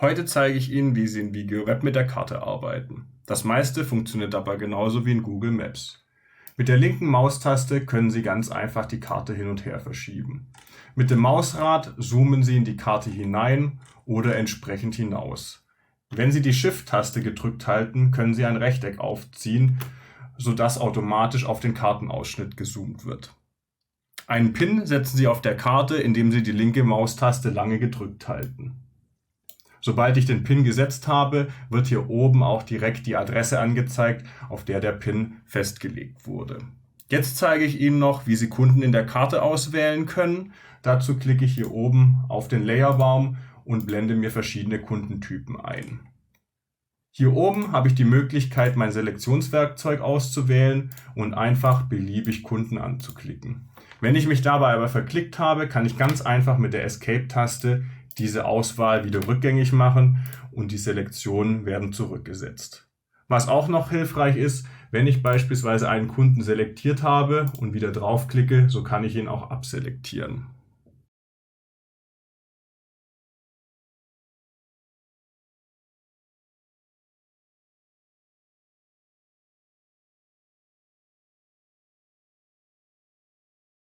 Heute zeige ich Ihnen, wie Sie in VideoWeb mit der Karte arbeiten. Das meiste funktioniert dabei genauso wie in Google Maps. Mit der linken Maustaste können Sie ganz einfach die Karte hin und her verschieben. Mit dem Mausrad zoomen Sie in die Karte hinein oder entsprechend hinaus. Wenn Sie die Shift-Taste gedrückt halten, können Sie ein Rechteck aufziehen, sodass automatisch auf den Kartenausschnitt gezoomt wird. Einen Pin setzen Sie auf der Karte, indem Sie die linke Maustaste lange gedrückt halten. Sobald ich den Pin gesetzt habe, wird hier oben auch direkt die Adresse angezeigt, auf der der Pin festgelegt wurde. Jetzt zeige ich Ihnen noch, wie Sie Kunden in der Karte auswählen können. Dazu klicke ich hier oben auf den Layerbaum und blende mir verschiedene Kundentypen ein. Hier oben habe ich die Möglichkeit, mein Selektionswerkzeug auszuwählen und einfach beliebig Kunden anzuklicken. Wenn ich mich dabei aber verklickt habe, kann ich ganz einfach mit der Escape-Taste diese Auswahl wieder rückgängig machen und die Selektionen werden zurückgesetzt. Was auch noch hilfreich ist, wenn ich beispielsweise einen Kunden selektiert habe und wieder draufklicke, so kann ich ihn auch abselektieren.